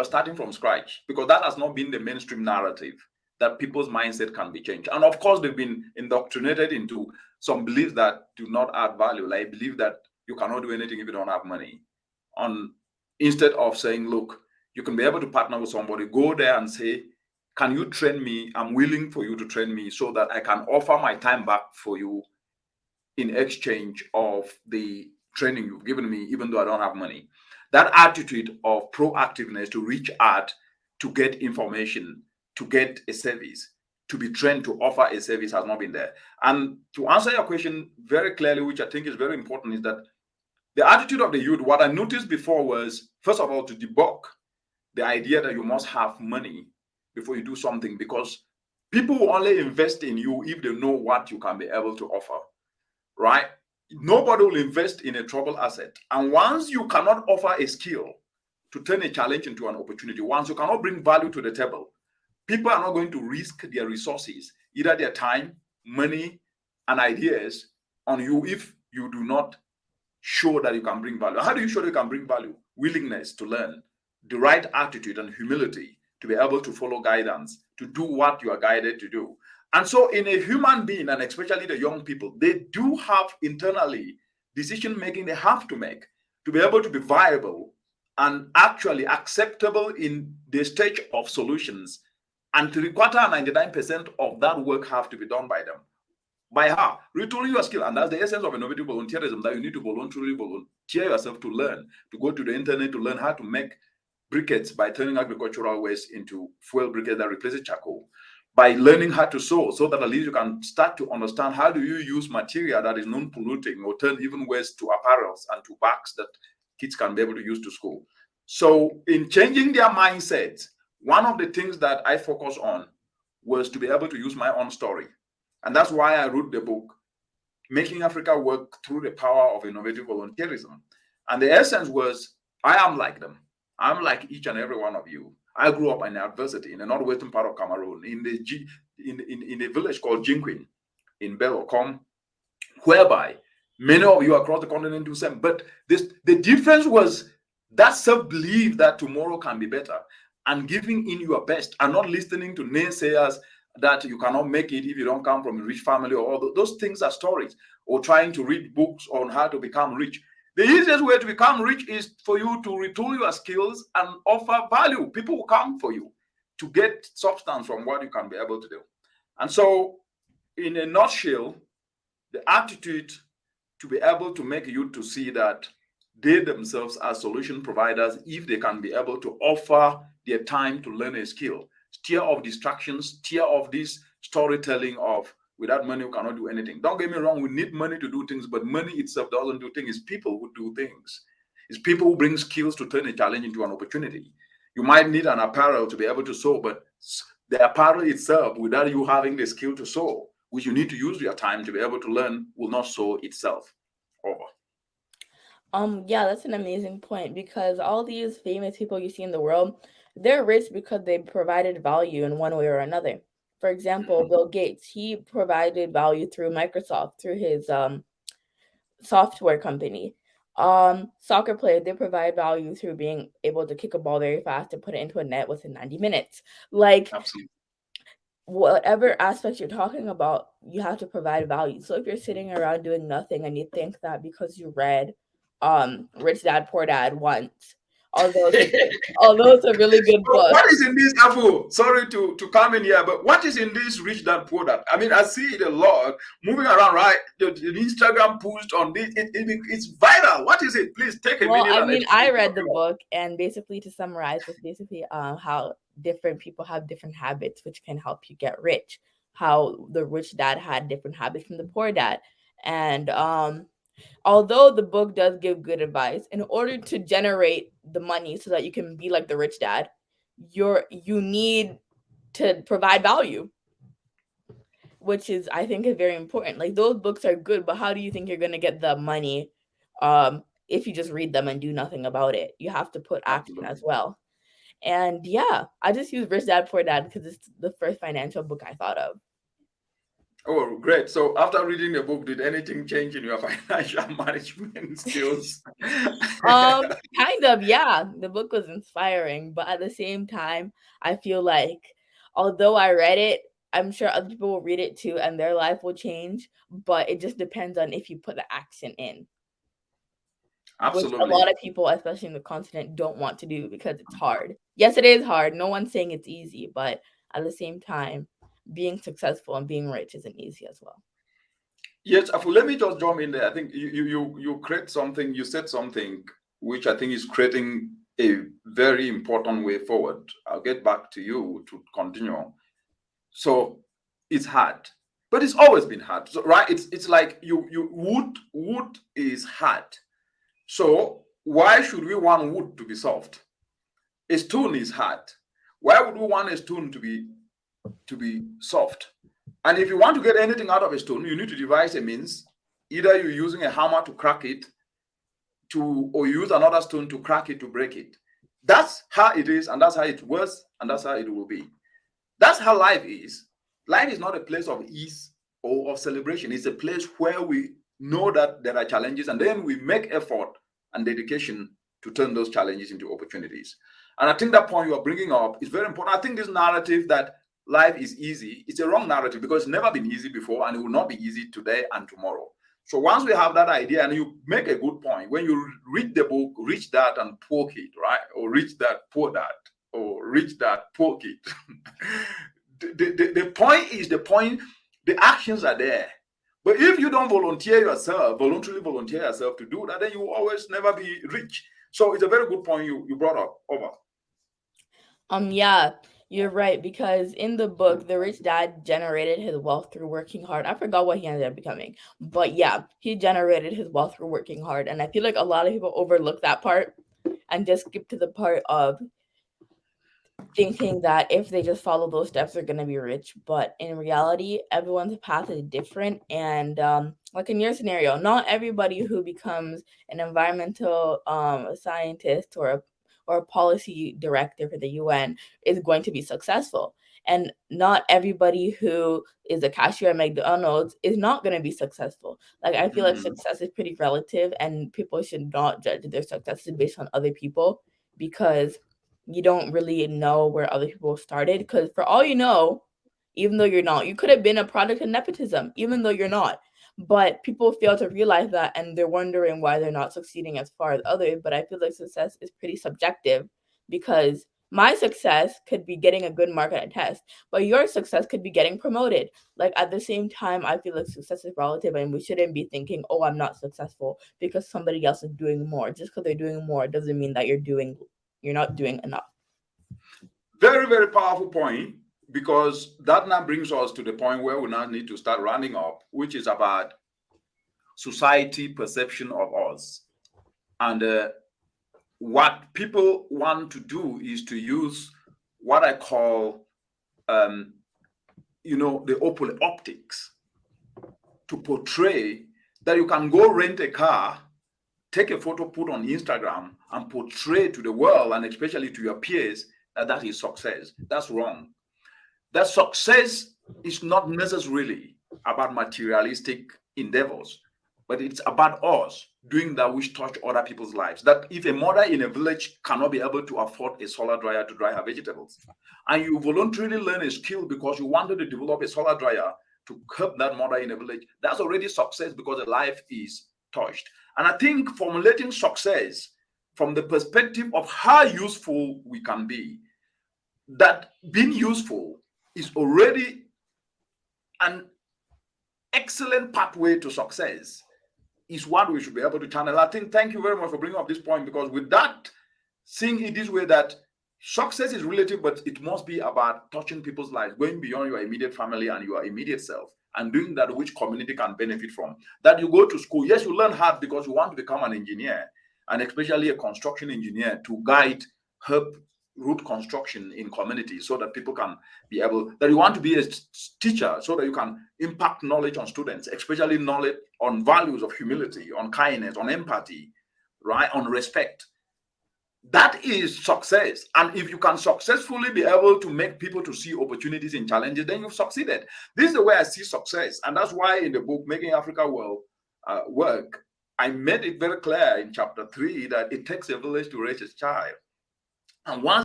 are starting from scratch, because that has not been the mainstream narrative, that people's mindset can be changed. And of course, they've been indoctrinated into some beliefs that do not add value. Like believe that you cannot do anything if you don't have money. Instead of saying, look, you can be able to partner with somebody, go there and say, can you train me? I'm willing for you to train me so that I can offer my time back for you in exchange of the training you've given me, even though I don't have money. That attitude of proactiveness to reach out, to get information, to get a service, to be trained to offer a service has not been there. And to answer your question very clearly, which I think is very important, is that the attitude of the youth, what I noticed before was, first of all, to debunk the idea that you must have money before you do something, because people will only invest in you if they know what you can be able to offer, right? Nobody will invest in a troubled asset. And once you cannot offer a skill to turn a challenge into an opportunity, once you cannot bring value to the table, people are not going to risk their resources, either their time, money, and ideas on you if you do not show that you can bring value. How do you show you can bring value? Willingness to learn, the right attitude and humility to be able to follow guidance, to do what you are guided to do. And so in a human being, and especially the young people, they do have internally decision making they have to make to be able to be viable and actually acceptable in the stage of solutions. And 99% of that work have to be done by them. By how? Retooling your skill. And that's the essence of innovative volunteerism, that you need to voluntarily volunteer yourself to learn, to go to the internet to learn how to make briquettes by turning agricultural waste into fuel briquettes that replaces charcoal, by learning how to sew, so that at least you can start to understand how do you use material that is non-polluting, or turn even waste to apparels and to bags that kids can be able to use to school. So in changing their mindset, one of the things that I focus on was to be able to use my own story. And that's why I wrote the book, Making Africa Work Through the Power of Innovative Volunteerism. And the essence was, I am like them. I'm like each and every one of you. I grew up in adversity in the northwestern part of Cameroon, in a village called Jinquin, in Belocom, whereby many of you across the continent do the same. But the difference was that self-belief that tomorrow can be better, and giving in your best, and not listening to naysayers that you cannot make it if you don't come from a rich family, or all those things are stories, or trying to read books on how to become rich. The easiest way to become rich is for you to retool your skills and offer value. People will come for you to get substance from what you can be able to do. And so, in a nutshell, the attitude to be able to make youth to see that they themselves are solution providers if they can be able to offer their time to learn a skill, steer off distractions, steer off this storytelling of without money you cannot do anything. Don't get me wrong, we need money to do things, but money itself doesn't do things. It's people who do things. It's people who bring skills to turn a challenge into an opportunity. You might need an apparel to be able to sew, but the apparel itself, without you having the skill to sew, which you need to use your time to be able to learn, will not sew itself. Over. Yeah, that's an amazing point, because all these famous people you see in the world, they're rich because they provided value in one way or another. For example, Bill Gates, he provided value through Microsoft, through his software company. Soccer players, they provide value through being able to kick a ball very fast and put it into a net within 90 minutes. Like, Absolutely. whatever aspect you're talking about, you have to provide value. So if you're sitting around doing nothing and you think that because you read Rich Dad Poor Dad once, although it's a good, although it's a really good So book. what is in this, Afu? Sorry to come in here, but what is in this Rich Dad Poor Dad? I mean, I see it a lot moving around, right? The Instagram post on this, it's viral. What is it? Please take a Well, minute I and mean, explain I to read the everyone. book, and basically, to summarize, it's basically how different people have different habits, which can help you get rich. How the rich dad had different habits from the poor dad, and although the book does give good advice, in order to generate the money so that you can be like the rich dad, you need to provide value, which is, I think, is very important. Like, those books are good, but how do you think you're gonna get the money if you just read them and do nothing about it? You have to put action as Absolutely. well. And yeah, I just use Rich Dad Poor Dad because it's the first financial book I thought of. Oh, great. So after reading the book, did anything change in your financial management skills? Kind of, yeah. The book was inspiring, but at the same time, I feel like although I read it, I'm sure other people will read it too and their life will change, but it just depends on if you put the action in, which a lot Absolutely. of people, especially in the continent, don't want to do because it's hard. Yes, it is hard. No one's saying it's easy, but at the same time, being successful and being rich isn't easy as well. Yes, Afu, let me just jump in there. I think you create something, you said something which I think is creating a very important way forward. I'll get back to you to continue. So it's hard, but it's always been hard. So, right? It's like you wood is hard. So why should we want wood to be soft? A stone is hard. Why would we want a stone to be soft? And if you want to get anything out of a stone, you need to devise a means. Either you're using a hammer to crack it, or use another stone to crack it to break it. That's how it is, and that's how it was, and that's how it will be. That's how life is. Life is not a place of ease or of celebration. It's a place where we know that there are challenges, and then we make effort and dedication to turn those challenges into opportunities. And I think that point you are bringing up is very important. I think this narrative that life is easy, it's a wrong narrative because it's never been easy before, and it will not be easy today and tomorrow. So once we have that idea, and you make a good point, when you read the book, reach that and poke it, right? Or reach that, pour that, or reach that, poke it. The point is the point, the actions are there. But if you don't voluntarily volunteer yourself to do that, then you will always never be rich. So it's a very good point you brought up over. Yeah, you're right, because in the book, the rich dad generated his wealth through working hard. I forgot what he ended up becoming, but yeah, he generated his wealth through working hard. And I feel like a lot of people overlook that part and just skip to the part of thinking that if they just follow those steps, they're going to be rich. But in reality, everyone's path is different. And like in your scenario, not everybody who becomes an environmental scientist or a policy director for the UN is going to be successful. And not everybody who is a cashier at McDonald's is not going to be successful. Like, I feel like Mhm. success is pretty relative, and people should not judge their successes based on other people, because you don't really know where other people started. Because for all you know, even though you're not, you could have been a product of nepotism, even though you're not. But people fail to realize that, and they're wondering why they're not succeeding as far as others. But I feel like success is pretty subjective, because my success could be getting a good mark at a test, but your success could be getting promoted. Like, at the same time, I feel like success is relative, and we shouldn't be thinking, oh, I'm not successful because somebody else is doing more. Just because they're doing more doesn't mean that you're not doing enough. Very, very powerful point, because that now brings us to the point where we now need to start rounding up, which is about society perception of us. And what people want to do is to use what I call, um, the optics to portray that you can go rent a car, take a photo, put on Instagram, and portray to the world, and especially to your peers, that that is success. That's wrong. That success is not necessarily about materialistic endeavors, but it's about us doing that which touch other people's lives. That if a mother in a village cannot be able to afford a solar dryer to dry her vegetables, and you voluntarily learn a skill because you wanted to develop a solar dryer to help that mother in a village, that's already success, because the life is touched. And I think formulating success from the perspective of how useful we can be, that being useful is already an excellent pathway to success, is what we should be able to channel. I think, thank you very much for bringing up this point, because with that, seeing it this way, that success is relative, but it must be about touching people's lives, going beyond your immediate family and your immediate self, and doing that which community can benefit from. That you go to school, yes, you learn hard because you want to become an engineer, and especially a construction engineer, to guide, help root construction in communities so that people can be able, that you want to be a teacher so that you can impact knowledge on students, especially knowledge on values of humility, on kindness, on empathy, right, on respect. That is success. And if you can successfully be able to make people to see opportunities in challenges, then you've succeeded. This is the way I see success. And that's why in the book, Making Africa Well Work, I made it very clear in chapter 3 that it takes a village to raise a child. And once